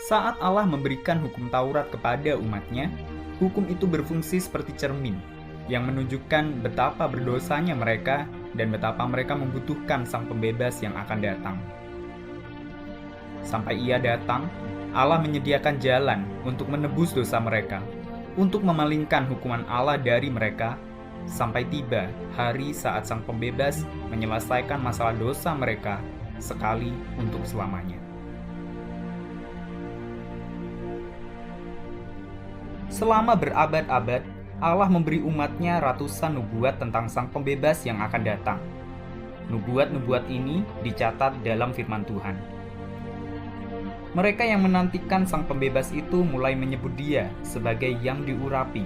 Saat Allah memberikan hukum Taurat kepada umatnya, hukum itu berfungsi seperti cermin yang menunjukkan betapa berdosanya mereka dan betapa mereka membutuhkan Sang Pembebas yang akan datang. Sampai Ia datang, Allah menyediakan jalan untuk menebus dosa mereka, untuk memalingkan hukuman Allah dari mereka, sampai tiba hari saat Sang Pembebas menyelesaikan masalah dosa mereka sekali untuk selamanya. Selama berabad-abad, Allah memberi umatnya ratusan nubuat tentang Sang Pembebas yang akan datang. Nubuat-nubuat ini dicatat dalam firman Tuhan. Mereka yang menantikan Sang Pembebas itu mulai menyebut Dia sebagai yang diurapi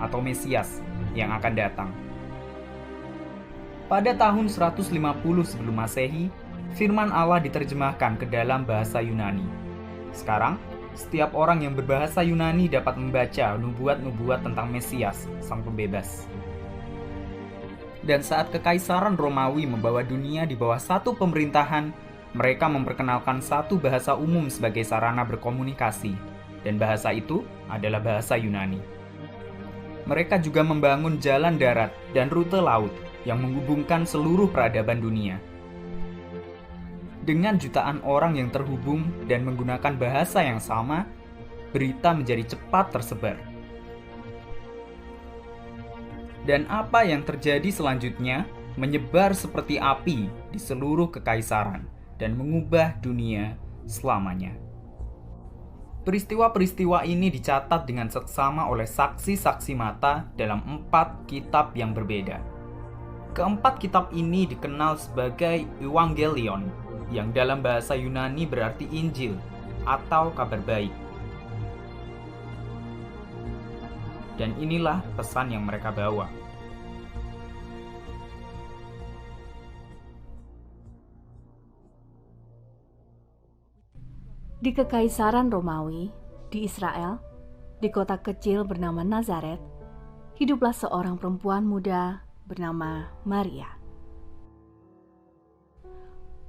atau Mesias yang akan datang. Pada tahun 150 sebelum Masehi, firman Allah diterjemahkan ke dalam bahasa Yunani. Sekarang, setiap orang yang berbahasa Yunani dapat membaca nubuat-nubuat tentang Mesias, Sang Pembebas. Dan saat Kekaisaran Romawi membawa dunia di bawah satu pemerintahan, mereka memperkenalkan satu bahasa umum sebagai sarana berkomunikasi, dan bahasa itu adalah bahasa Yunani. Mereka juga membangun jalan darat dan rute laut yang menghubungkan seluruh peradaban dunia. Dengan jutaan orang yang terhubung dan menggunakan bahasa yang sama, berita menjadi cepat tersebar. Dan apa yang terjadi selanjutnya menyebar seperti api di seluruh kekaisaran dan mengubah dunia selamanya. Peristiwa-peristiwa ini dicatat dengan seksama oleh saksi-saksi mata dalam 4 kitab yang berbeda. Keempat kitab ini dikenal sebagai Evangelion, yang dalam bahasa Yunani berarti Injil atau kabar baik. Dan inilah pesan yang mereka bawa. Di Kekaisaran Romawi, di Israel, di kota kecil bernama Nazaret, hiduplah seorang perempuan muda bernama Maria.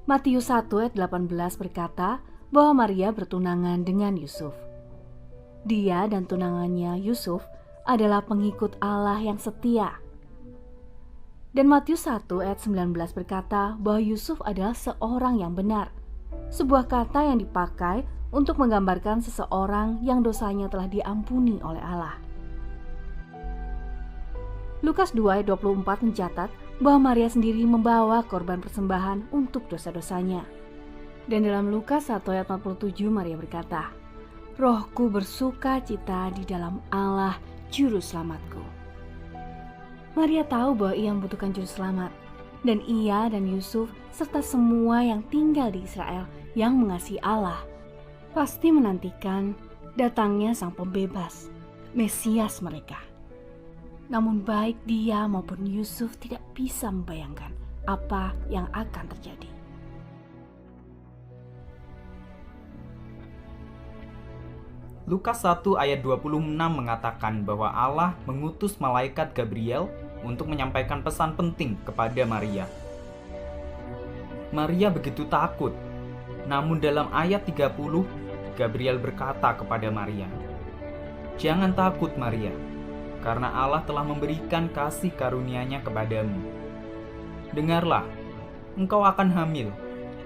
Matius 1 ayat 18 berkata bahwa Maria bertunangan dengan Yusuf. Dia dan tunangannya Yusuf adalah pengikut Allah yang setia. Dan Matius 1 ayat 19 berkata bahwa Yusuf adalah seorang yang benar, sebuah kata yang dipakai untuk menggambarkan seseorang yang dosanya telah diampuni oleh Allah. Lukas 2 ayat 24 mencatat bahwa Maria sendiri membawa korban persembahan untuk dosa-dosanya. Dan dalam Lukas 1 ayat 47 Maria berkata, "Rohku bersuka cita di dalam Allah Juru Selamatku." Maria tahu bahwa ia membutuhkan Juru Selamat, dan ia dan Yusuf serta semua yang tinggal di Israel yang mengasihi Allah pasti menantikan datangnya Sang Pembebas, Mesias mereka. Namun baik dia maupun Yusuf tidak bisa membayangkan apa yang akan terjadi. Lukas 1 ayat 26 mengatakan bahwa Allah mengutus malaikat Gabriel untuk menyampaikan pesan penting kepada Maria. Maria begitu takut. Namun dalam ayat 30, Gabriel berkata kepada Maria, "Jangan takut Maria, karena Allah telah memberikan kasih karunia-Nya kepadamu. Dengarlah, engkau akan hamil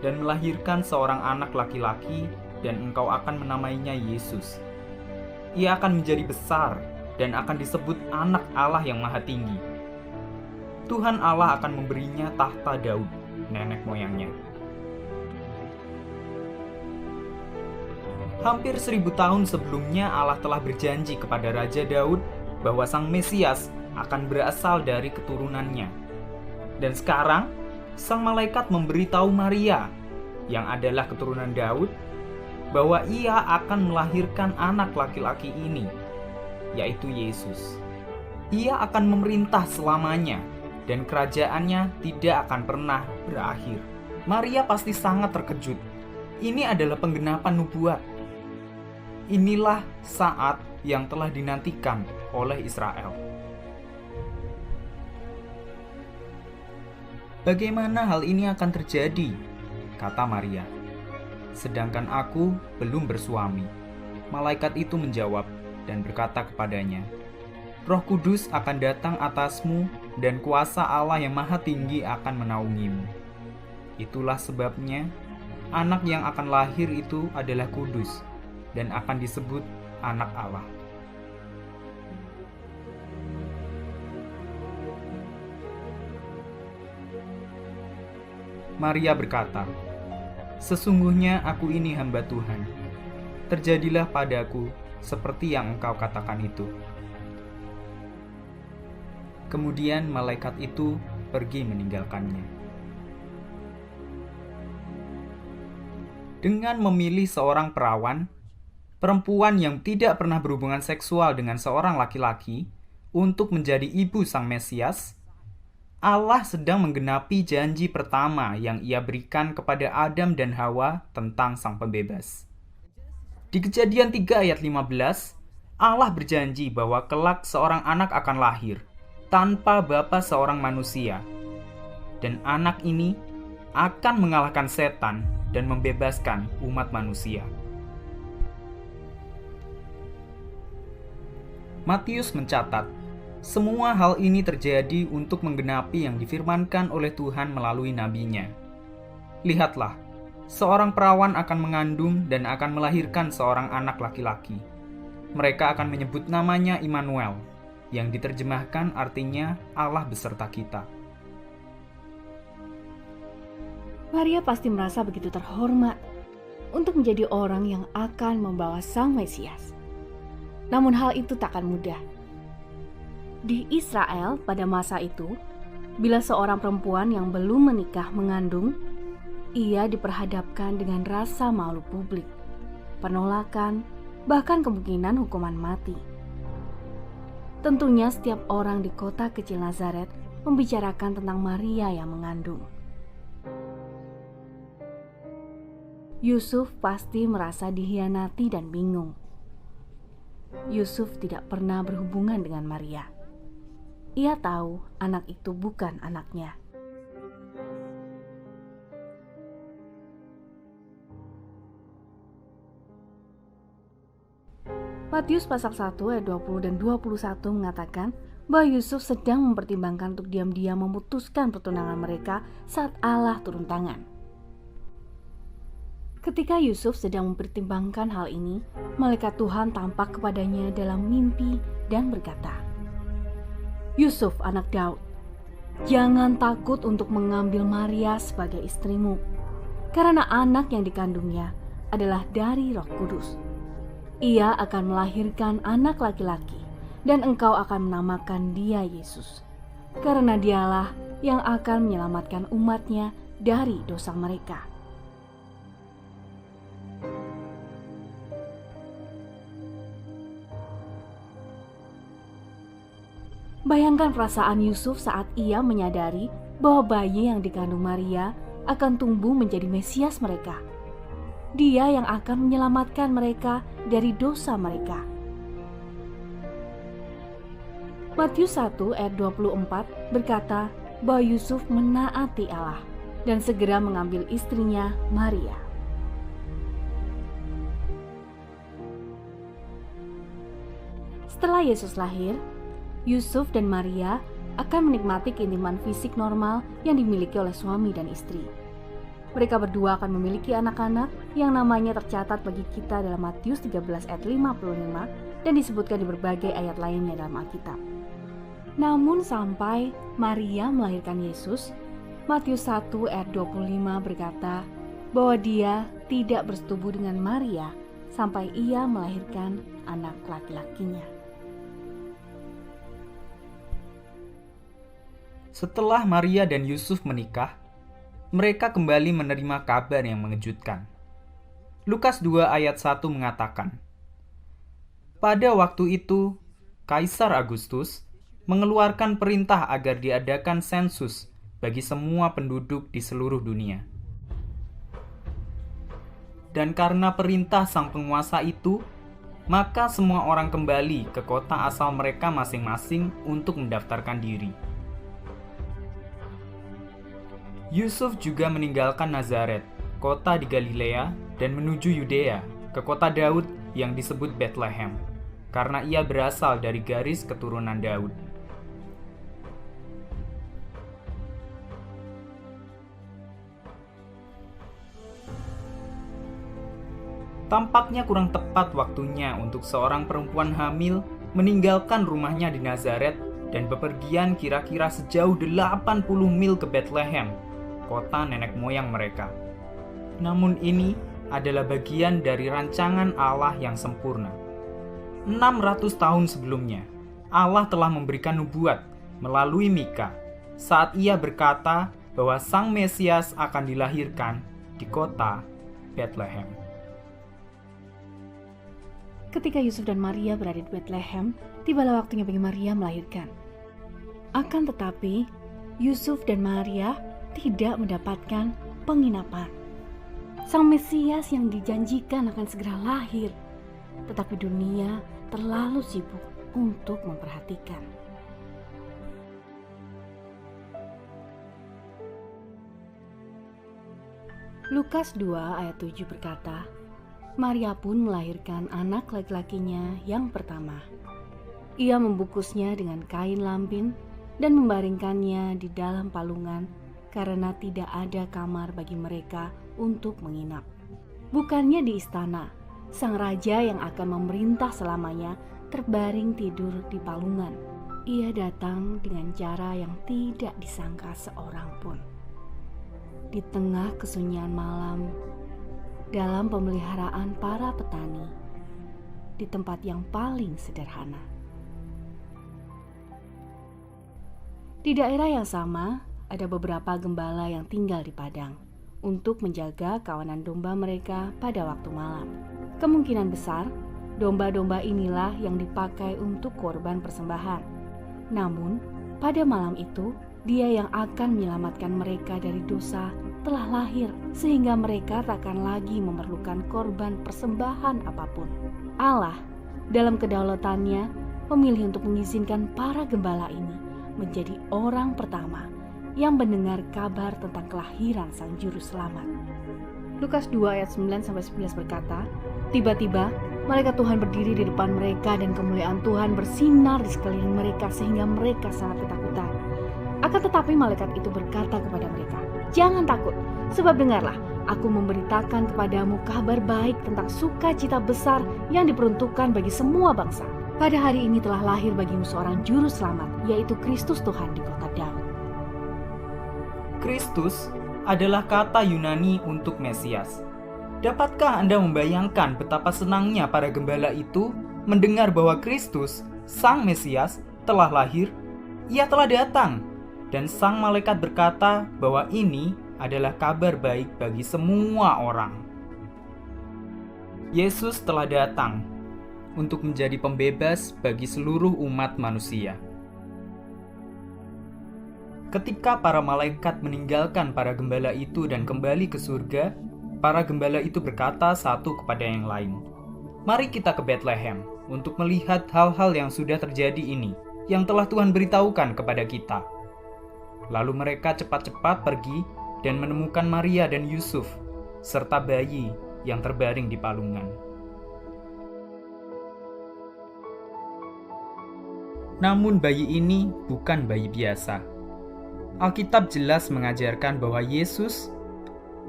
dan melahirkan seorang anak laki-laki dan engkau akan menamainya Yesus. Ia akan menjadi besar dan akan disebut Anak Allah yang Maha Tinggi. Tuhan Allah akan memberinya tahta Daud, nenek moyangnya." Hampir 1000 tahun sebelumnya Allah telah berjanji kepada Raja Daud bahwa Sang Mesias akan berasal dari keturunannya. Dan sekarang, sang malaikat memberitahu Maria, yang adalah keturunan Daud, bahwa ia akan melahirkan anak laki-laki ini, yaitu Yesus. Ia akan memerintah selamanya, dan kerajaannya tidak akan pernah berakhir. Maria pasti sangat terkejut. Ini adalah penggenapan nubuat. Inilah saat yang telah dinantikan oleh Israel. Bagaimana hal ini akan terjadi? Kata Maria. Sedangkan aku belum bersuami. malaikat itu menjawab dan berkata kepadanya, Roh Kudus akan datang atasmu dan kuasa Allah yang Maha Tinggi akan menaungimu. Itulah sebabnya anak yang akan lahir itu adalah kudus dan akan disebut Anak Allah. Maria berkata, Sesungguhnya aku ini hamba Tuhan. Terjadilah padaku seperti yang engkau katakan itu. Kemudian malaikat itu pergi meninggalkannya. Dengan memilih seorang perawan, perempuan yang tidak pernah berhubungan seksual dengan seorang laki-laki, untuk menjadi ibu Sang Mesias, Allah sedang menggenapi janji pertama yang Ia berikan kepada Adam dan Hawa tentang Sang Pembebas. Di Kejadian 3 ayat 15, Allah berjanji bahwa kelak seorang anak akan lahir tanpa bapa seorang manusia, dan anak ini akan mengalahkan setan dan membebaskan umat manusia. Matius mencatat, semua hal ini terjadi untuk menggenapi yang difirmankan oleh Tuhan melalui nabinya. Lihatlah, seorang perawan akan mengandung dan akan melahirkan seorang anak laki-laki. Mereka akan menyebut namanya Immanuel, yang diterjemahkan artinya Allah beserta kita. Maria pasti merasa begitu terhormat untuk menjadi orang yang akan membawa Sang Mesias. Namun hal itu tak akan mudah. Di Israel pada masa itu, bila seorang perempuan yang belum menikah mengandung, ia diperhadapkan dengan rasa malu publik, penolakan, bahkan kemungkinan hukuman mati. Tentunya setiap orang di kota kecil Nazaret membicarakan tentang Maria yang mengandung. Yusuf pasti merasa dikhianati dan bingung. Yusuf tidak pernah berhubungan dengan Maria. Ia tahu anak itu bukan anaknya. Matius pasal 1 ayat 20 dan 21 mengatakan bahwa Yusuf sedang mempertimbangkan untuk diam-diam memutuskan pertunangan mereka saat Allah turun tangan. Ketika Yusuf sedang mempertimbangkan hal ini, malaikat Tuhan tampak kepadanya dalam mimpi dan berkata, Yusuf anak Daud, jangan takut untuk mengambil Maria sebagai istrimu, karena anak yang dikandungnya adalah dari Roh Kudus. Ia akan melahirkan anak laki-laki, dan engkau akan menamakan dia Yesus, karena dialah yang akan menyelamatkan umatnya dari dosa mereka. Bayangkan perasaan Yusuf saat ia menyadari bahwa bayi yang dikandung Maria akan tumbuh menjadi Mesias mereka. Dia yang akan menyelamatkan mereka dari dosa mereka. Matius 1 ayat 24 berkata bahwa Yusuf menaati Allah dan segera mengambil istrinya Maria. Setelah Yesus lahir, Yusuf dan Maria akan menikmati keintiman fisik normal yang dimiliki oleh suami dan istri. Mereka berdua akan memiliki anak-anak yang namanya tercatat bagi kita dalam Matius 13 ayat 55 dan disebutkan di berbagai ayat lainnya dalam Alkitab. Namun sampai Maria melahirkan Yesus, Matius 1 ayat 25 berkata bahwa dia tidak bersetubuh dengan Maria sampai ia melahirkan anak laki-lakinya. Setelah Maria dan Yusuf menikah, mereka kembali menerima kabar yang mengejutkan. Lukas 2 ayat 1 mengatakan, pada waktu itu, Kaisar Agustus mengeluarkan perintah agar diadakan sensus bagi semua penduduk di seluruh dunia. Dan karena perintah sang penguasa itu, maka semua orang kembali ke kota asal mereka masing-masing untuk mendaftarkan diri. Yusuf juga meninggalkan Nazaret, kota di Galilea, dan menuju Yudea, ke kota Daud yang disebut Bethlehem, karena ia berasal dari garis keturunan Daud. Tampaknya kurang tepat waktunya untuk seorang perempuan hamil meninggalkan rumahnya di Nazaret dan bepergian kira-kira sejauh 80 mil ke Bethlehem, kota nenek moyang mereka. Namun ini adalah bagian dari rancangan Allah yang sempurna. 600 tahun sebelumnya, Allah telah memberikan nubuat melalui Mika saat ia berkata bahwa Sang Mesias akan dilahirkan di kota Bethlehem. Ketika Yusuf dan Maria berada di Bethlehem, tibalah waktunya bagi Maria melahirkan. Akan tetapi, Yusuf dan Maria tidak mendapatkan penginapan. Sang Mesias yang dijanjikan akan segera lahir, tetapi dunia terlalu sibuk untuk memperhatikan. Lukas 2 ayat 7 berkata, Maria pun melahirkan anak laki-lakinya yang pertama. Ia membungkusnya dengan kain lampin dan membaringkannya di dalam palungan karena tidak ada kamar bagi mereka untuk menginap. Bukannya di istana, sang raja yang akan memerintah selamanya terbaring tidur di palungan. Ia datang dengan cara yang tidak disangka seorang pun. Di tengah kesunyian malam, dalam pemeliharaan para petani, di tempat yang paling sederhana. Di daerah yang sama, ada beberapa gembala yang tinggal di padang untuk menjaga kawanan domba mereka pada waktu malam. Kemungkinan besar, domba-domba inilah yang dipakai untuk korban persembahan. Namun, pada malam itu, Dia yang akan menyelamatkan mereka dari dosa telah lahir, sehingga mereka takkan lagi memerlukan korban persembahan apapun. Allah, dalam kedaulatannya, memilih untuk mengizinkan para gembala ini menjadi orang pertama yang mendengar kabar tentang kelahiran Sang Juru Selamat. Lukas 2 ayat 9-11 berkata, tiba-tiba malaikat Tuhan berdiri di depan mereka dan kemuliaan Tuhan bersinar di sekeliling mereka sehingga mereka sangat ketakutan. Akan tetapi malaikat itu berkata kepada mereka, jangan takut, sebab dengarlah, aku memberitakan kepadamu kabar baik tentang sukacita besar yang diperuntukkan bagi semua bangsa. Pada hari ini telah lahir bagimu seorang juru selamat, yaitu Kristus Tuhan di kota Daud. Kristus adalah kata Yunani untuk Mesias. Dapatkah Anda membayangkan betapa senangnya para gembala itu mendengar bahwa Kristus, Sang Mesias, telah lahir? Ia telah datang. Dan sang malaikat berkata bahwa ini adalah kabar baik bagi semua orang. Yesus telah datang untuk menjadi pembebas bagi seluruh umat manusia. Ketika para malaikat meninggalkan para gembala itu dan kembali ke surga, para gembala itu berkata satu kepada yang lain, "Mari kita ke Bethlehem untuk melihat hal-hal yang sudah terjadi ini, yang telah Tuhan beritahukan kepada kita." Lalu mereka cepat-cepat pergi dan menemukan Maria dan Yusuf, serta bayi yang terbaring di palungan. Namun bayi ini bukan bayi biasa. Alkitab jelas mengajarkan bahwa Yesus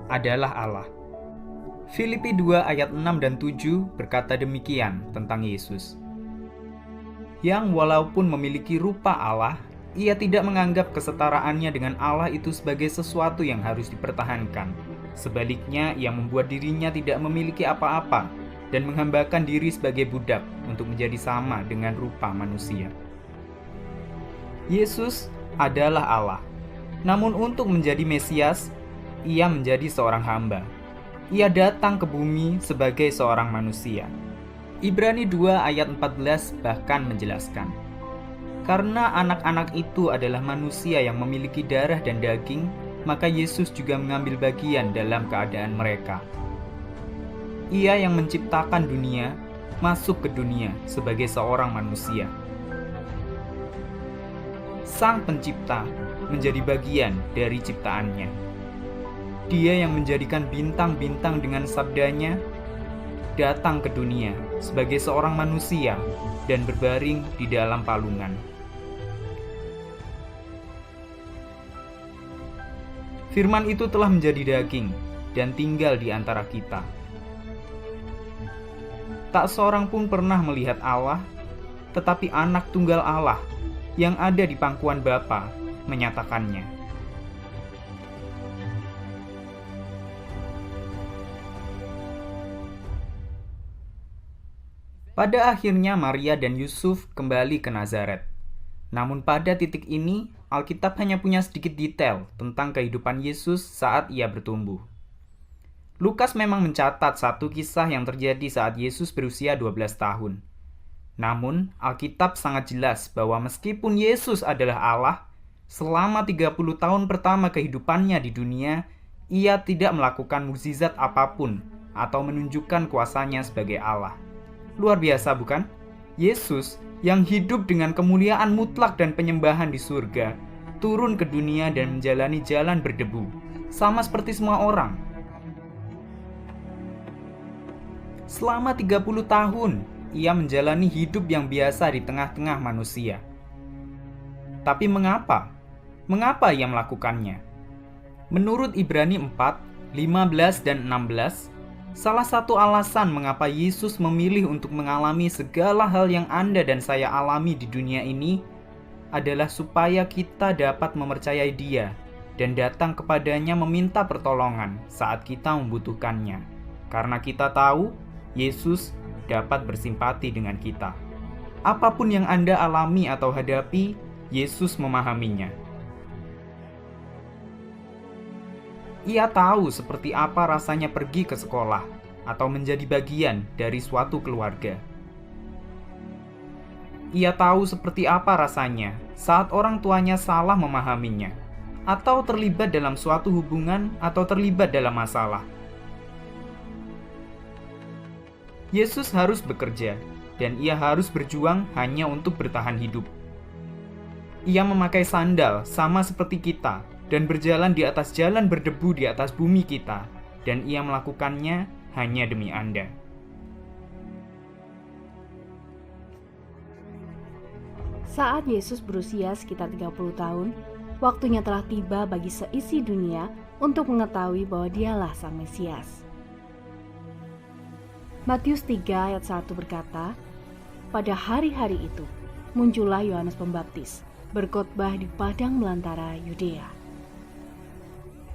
adalah Allah. Filipi 2 ayat 6 dan 7 berkata demikian tentang Yesus. Yang walaupun memiliki rupa Allah, ia tidak menganggap kesetaraannya dengan Allah itu sebagai sesuatu yang harus dipertahankan. Sebaliknya, ia membuat dirinya tidak memiliki apa-apa dan menghambakan diri sebagai budak untuk menjadi sama dengan rupa manusia. Yesus adalah Allah. Namun untuk menjadi Mesias, ia menjadi seorang hamba. Ia datang ke bumi sebagai seorang manusia. Ibrani 2 ayat 14 bahkan menjelaskan, karena anak-anak itu adalah manusia yang memiliki darah dan daging, maka Yesus juga mengambil bagian dalam keadaan mereka. Ia yang menciptakan dunia, masuk ke dunia sebagai seorang manusia. Sang Pencipta menjadi bagian dari ciptaannya. Dia yang menjadikan bintang-bintang dengan sabdanya, datang ke dunia sebagai seorang manusia dan berbaring di dalam palungan. Firman itu telah menjadi daging dan tinggal di antara kita. Tak seorang pun pernah melihat Allah, tetapi Anak Tunggal Allah yang ada di pangkuan Bapa menyatakannya. Pada akhirnya Maria dan Yusuf kembali ke Nazaret. Namun pada titik ini, Alkitab hanya punya sedikit detail tentang kehidupan Yesus saat ia bertumbuh. Lukas memang mencatat satu kisah yang terjadi saat Yesus berusia 12 tahun. Namun, Alkitab sangat jelas bahwa meskipun Yesus adalah Allah, selama 30 tahun pertama kehidupannya di dunia, ia tidak melakukan mukjizat apapun atau menunjukkan kuasanya sebagai Allah. Luar biasa bukan? Yesus yang hidup dengan kemuliaan mutlak dan penyembahan di surga, turun ke dunia dan menjalani jalan berdebu, sama seperti semua orang. Selama 30 tahun, ia menjalani hidup yang biasa di tengah-tengah manusia. Tapi mengapa? Mengapa ia melakukannya? Menurut Ibrani 4, 15 dan 16, salah satu alasan mengapa Yesus memilih untuk mengalami segala hal yang Anda dan saya alami di dunia ini adalah supaya kita dapat mempercayai Dia dan datang kepadanya meminta pertolongan saat kita membutuhkannya. Karena kita tahu Yesus dapat bersimpati dengan kita. Apapun yang Anda alami atau hadapi, Yesus memahaminya. Ia tahu seperti apa rasanya pergi ke sekolah atau menjadi bagian dari suatu keluarga. Ia tahu seperti apa rasanya saat orang tuanya salah memahaminya, atau terlibat dalam suatu hubungan atau terlibat dalam masalah. Yesus harus bekerja, dan ia harus berjuang hanya untuk bertahan hidup. Ia memakai sandal sama seperti kita, dan berjalan di atas jalan berdebu di atas bumi kita, dan ia melakukannya hanya demi Anda. Saat Yesus berusia sekitar 30 tahun, waktunya telah tiba bagi seisi dunia untuk mengetahui bahwa dialah Sang Mesias. Matius 3 ayat 1 berkata, "Pada hari-hari itu, muncullah Yohanes Pembaptis, berkhotbah di padang belantara Yudea."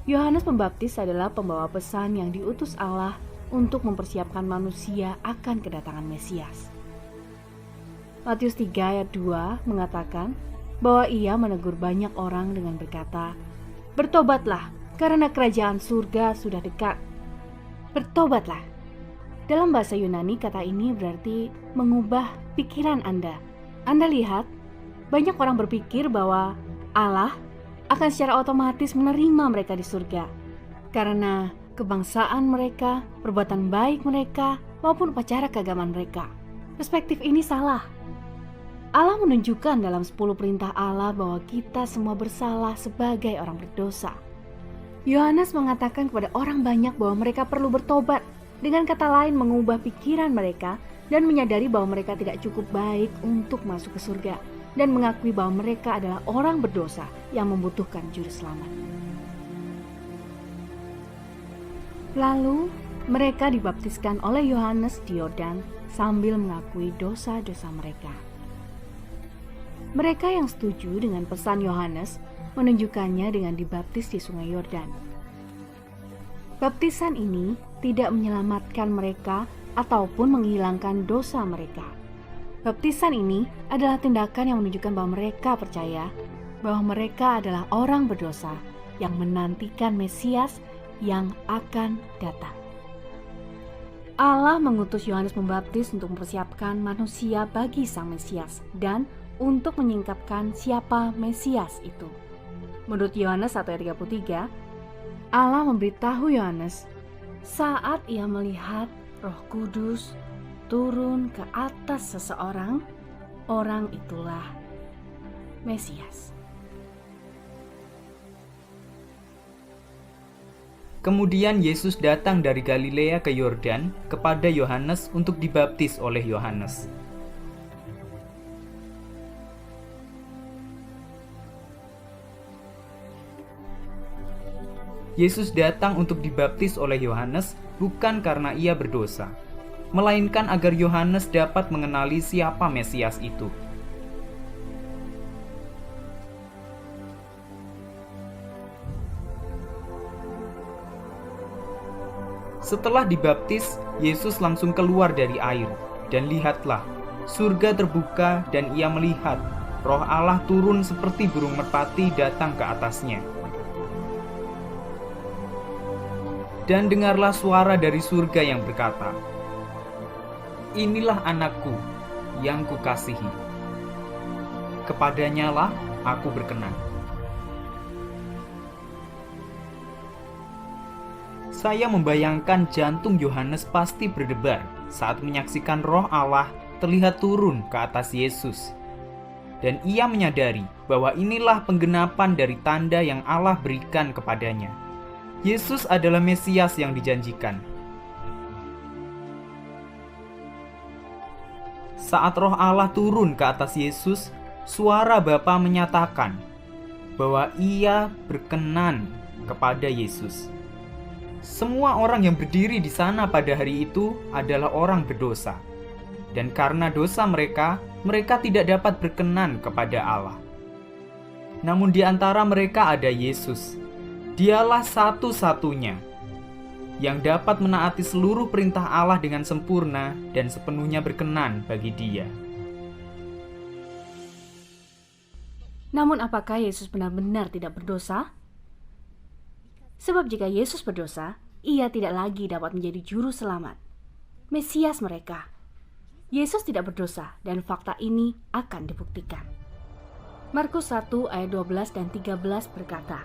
Yohanes Pembaptis adalah pembawa pesan yang diutus Allah untuk mempersiapkan manusia akan kedatangan Mesias. Matius 3 ayat 2 mengatakan bahwa ia menegur banyak orang dengan berkata, "Bertobatlah, karena kerajaan surga sudah dekat." Bertobatlah. Dalam bahasa Yunani kata ini berarti mengubah pikiran Anda. Anda lihat, banyak orang berpikir bahwa Allah akan secara otomatis menerima mereka di surga karena kebangsaan mereka, perbuatan baik mereka, maupun upacara keagamaan mereka. Perspektif ini salah. Allah menunjukkan dalam 10 perintah Allah bahwa kita semua bersalah sebagai orang berdosa. Yohanes mengatakan kepada orang banyak bahwa mereka perlu bertobat, dengan kata lain mengubah pikiran mereka dan menyadari bahwa mereka tidak cukup baik untuk masuk ke surga, dan mengakui bahwa mereka adalah orang berdosa yang membutuhkan juru selamat. Lalu mereka dibaptiskan oleh Yohanes di Yordan sambil mengakui dosa-dosa mereka. Mereka yang setuju dengan pesan Yohanes menunjukkannya dengan dibaptis di Sungai Yordan. Baptisan ini tidak menyelamatkan mereka ataupun menghilangkan dosa mereka. Baptisan ini adalah tindakan yang menunjukkan bahwa mereka percaya bahwa mereka adalah orang berdosa yang menantikan Mesias yang akan datang. Allah mengutus Yohanes Pembaptis untuk mempersiapkan manusia bagi Sang Mesias dan untuk menyingkapkan siapa Mesias itu. Menurut Yohanes 1 ayat 33, Allah memberitahu Yohanes saat ia melihat Roh Kudus turun ke atas seseorang, orang itulah Mesias. Kemudian Yesus datang dari Galilea ke Yordan kepada Yohanes untuk dibaptis oleh Yohanes. Yesus datang untuk dibaptis oleh Yohanes bukan karena ia berdosa, melainkan agar Yohanes dapat mengenali siapa Mesias itu. Setelah dibaptis, Yesus langsung keluar dari air, dan lihatlah, surga terbuka dan ia melihat Roh Allah turun seperti burung merpati datang ke atasnya. Dan dengarlah suara dari surga yang berkata, "Inilah anakku yang kukasihi. Kepadanya lah aku berkenan." Saya membayangkan jantung Yohanes pasti berdebar saat menyaksikan Roh Allah terlihat turun ke atas Yesus. Dan ia menyadari bahwa inilah penggenapan dari tanda yang Allah berikan kepadanya. Yesus adalah Mesias yang dijanjikan. Saat Roh Allah turun ke atas Yesus, suara Bapa menyatakan bahwa ia berkenan kepada Yesus. Semua orang yang berdiri di sana pada hari itu adalah orang berdosa. Dan karena dosa mereka tidak dapat berkenan kepada Allah. Namun di antara mereka ada Yesus. Dialah satu-satunya yang dapat menaati seluruh perintah Allah dengan sempurna dan sepenuhnya berkenan bagi Dia. Namun apakah Yesus benar-benar tidak berdosa? Sebab jika Yesus berdosa, ia tidak lagi dapat menjadi juru selamat, Mesias mereka. Yesus tidak berdosa dan fakta ini akan dibuktikan. Markus 1 ayat 12 dan 13 berkata,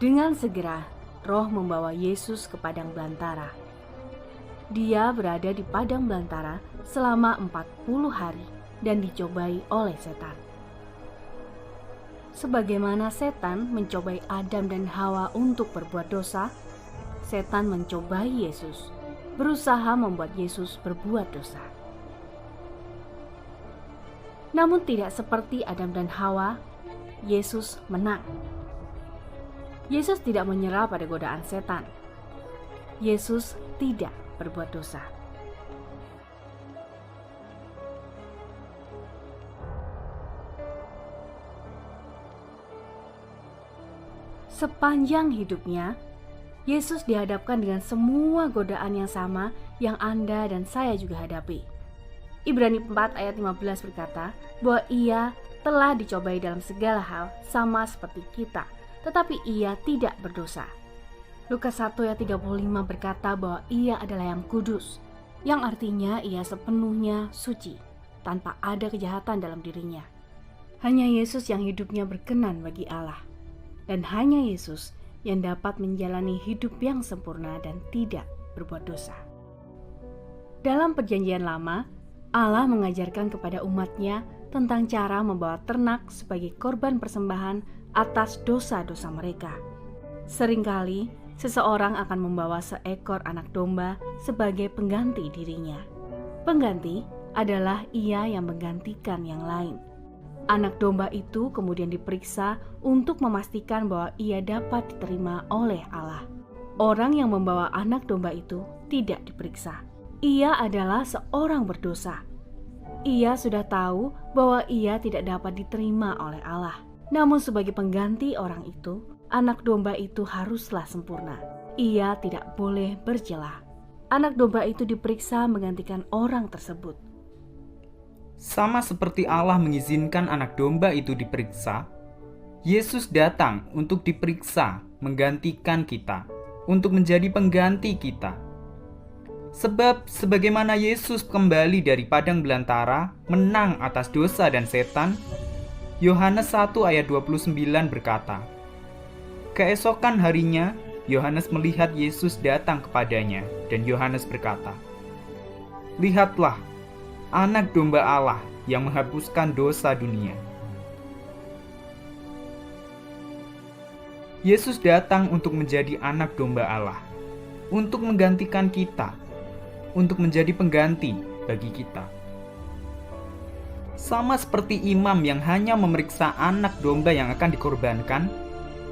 "Dengan segera Roh membawa Yesus ke padang belantara. Dia berada di padang belantara selama 40 hari dan dicobai oleh setan. Sebagaimana setan mencobai Adam dan Hawa untuk berbuat dosa, setan mencobai Yesus, berusaha membuat Yesus berbuat dosa. Namun tidak seperti Adam dan Hawa, Yesus menang. Yesus tidak menyerah pada godaan setan. Yesus tidak berbuat dosa. Sepanjang hidupnya, Yesus dihadapkan dengan semua godaan yang sama yang Anda dan saya juga hadapi. Ibrani 4 ayat 15 berkata bahwa ia telah dicobai dalam segala hal sama seperti kita, tetapi ia tidak berdosa. Lukas 1 ayat 35 berkata bahwa ia adalah yang kudus, yang artinya ia sepenuhnya suci, tanpa ada kejahatan dalam dirinya. Hanya Yesus yang hidupnya berkenan bagi Allah. Dan hanya Yesus yang dapat menjalani hidup yang sempurna dan tidak berbuat dosa. Dalam Perjanjian Lama, Allah mengajarkan kepada umatnya tentang cara membawa ternak sebagai korban persembahan atas dosa-dosa mereka. Seringkali, seseorang akan membawa seekor anak domba sebagai pengganti dirinya. Pengganti adalah ia yang menggantikan yang lain. Anak domba itu kemudian diperiksa untuk memastikan bahwa ia dapat diterima oleh Allah. Orang yang membawa anak domba itu tidak diperiksa. Ia adalah seorang berdosa. Ia sudah tahu bahwa ia tidak dapat diterima oleh Allah. Namun sebagai pengganti orang itu, anak domba itu haruslah sempurna. Ia tidak boleh bercelah. Anak domba itu diperiksa menggantikan orang tersebut. Sama seperti Allah mengizinkan anak domba itu diperiksa, Yesus datang untuk diperiksa menggantikan kita, untuk menjadi pengganti kita. Sebab sebagaimana Yesus kembali dari padang belantara menang atas dosa dan setan, Yohanes 1 ayat 29 berkata, keesokan harinya Yohanes melihat Yesus datang kepadanya dan Yohanes berkata, "Lihatlah, anak domba Allah yang menghapuskan dosa dunia." Yesus datang untuk menjadi anak domba Allah, untuk menggantikan kita, untuk menjadi pengganti bagi kita. Sama seperti imam yang hanya memeriksa anak domba yang akan dikorbankan,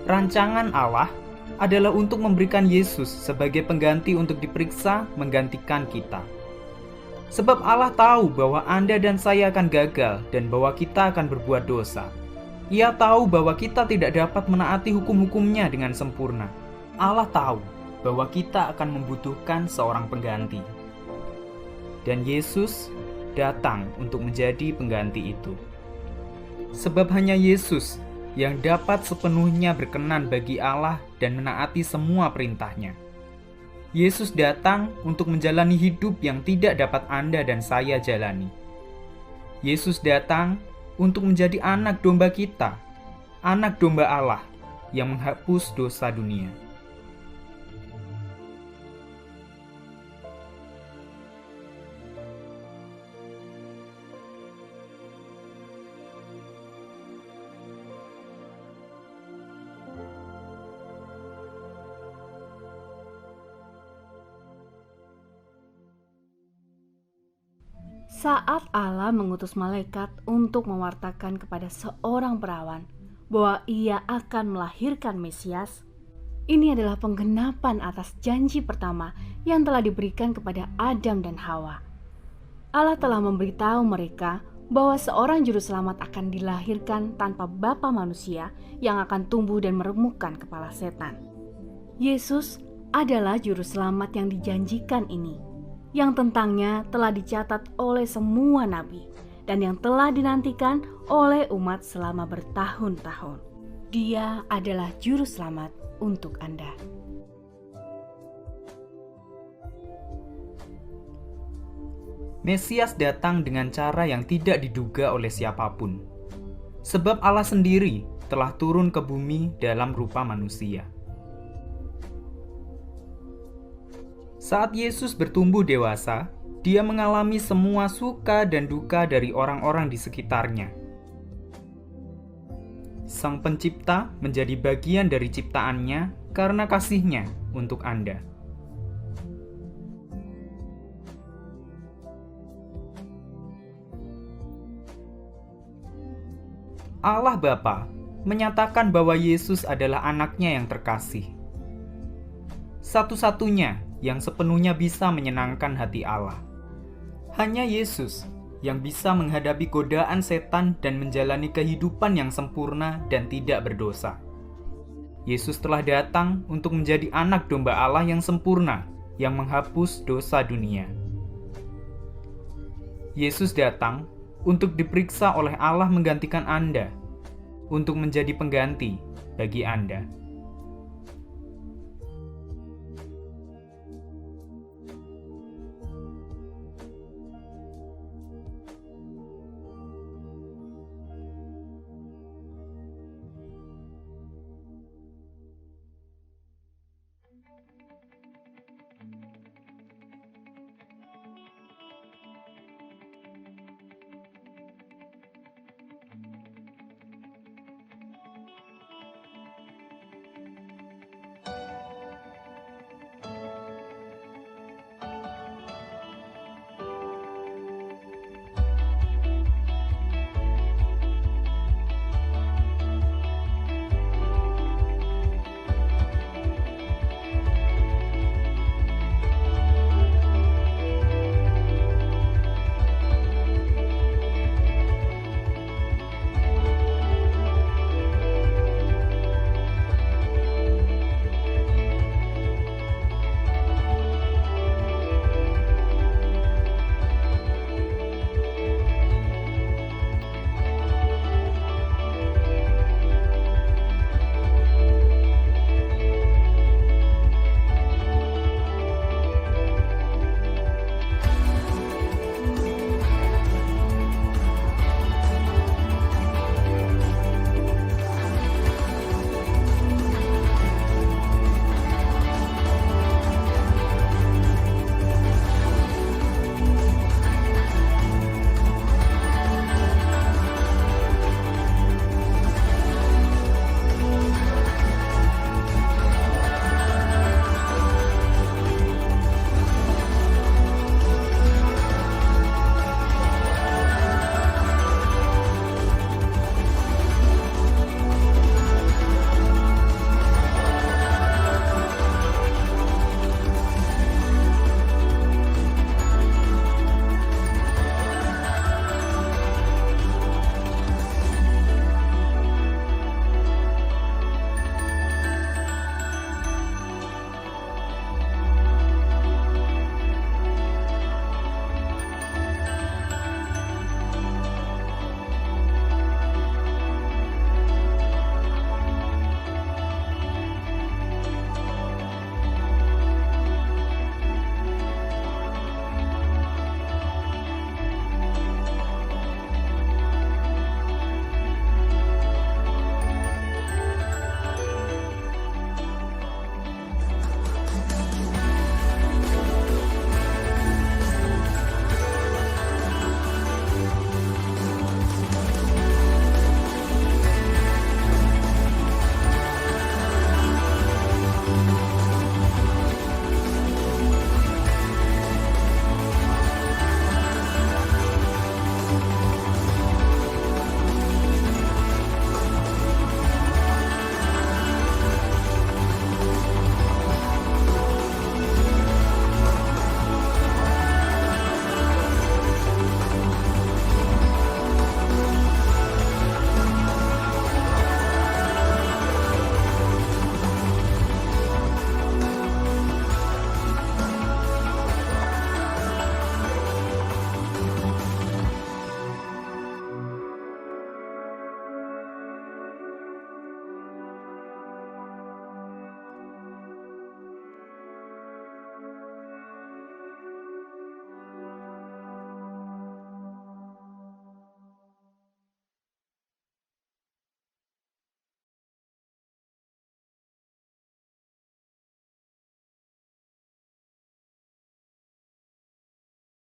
rancangan Allah adalah untuk memberikan Yesus sebagai pengganti untuk diperiksa menggantikan kita. Sebab Allah tahu bahwa Anda dan saya akan gagal dan bahwa kita akan berbuat dosa. Ia tahu bahwa kita tidak dapat menaati hukum-hukumnya dengan sempurna. Allah tahu bahwa kita akan membutuhkan seorang pengganti. Dan Yesus datang untuk menjadi pengganti itu. Sebab hanya Yesus yang dapat sepenuhnya berkenan bagi Allah dan menaati semua perintahnya. Yesus datang untuk menjalani hidup yang tidak dapat Anda dan saya jalani. Yesus datang untuk menjadi anak domba kita, anak domba Allah yang menghapus dosa dunia. Saat Allah mengutus malaikat untuk mewartakan kepada seorang perawan bahwa ia akan melahirkan Mesias, ini adalah penggenapan atas janji pertama yang telah diberikan kepada Adam dan Hawa. Allah telah memberitahu mereka bahwa seorang juru selamat akan dilahirkan tanpa bapa manusia yang akan tumbuh dan meremukkan kepala setan. Yesus adalah juru selamat yang dijanjikan ini, yang tentangnya telah dicatat oleh semua nabi dan yang telah dinantikan oleh umat selama bertahun-tahun. Dia adalah juru selamat untuk Anda. Mesias datang dengan cara yang tidak diduga oleh siapapun. Sebab Allah sendiri telah turun ke bumi dalam rupa manusia. Saat Yesus bertumbuh dewasa, Dia mengalami semua suka dan duka dari orang-orang di sekitarnya. Sang Pencipta menjadi bagian dari ciptaannya karena kasih-Nya untuk Anda. Allah Bapa menyatakan bahwa Yesus adalah anaknya yang terkasih. Satu-satunya yang sepenuhnya bisa menyenangkan hati Allah. Hanya Yesus yang bisa menghadapi godaan setan dan menjalani kehidupan yang sempurna dan tidak berdosa. Yesus telah datang untuk menjadi anak domba Allah yang sempurna, yang menghapus dosa dunia. Yesus datang untuk diperiksa oleh Allah menggantikan Anda, untuk menjadi pengganti bagi Anda.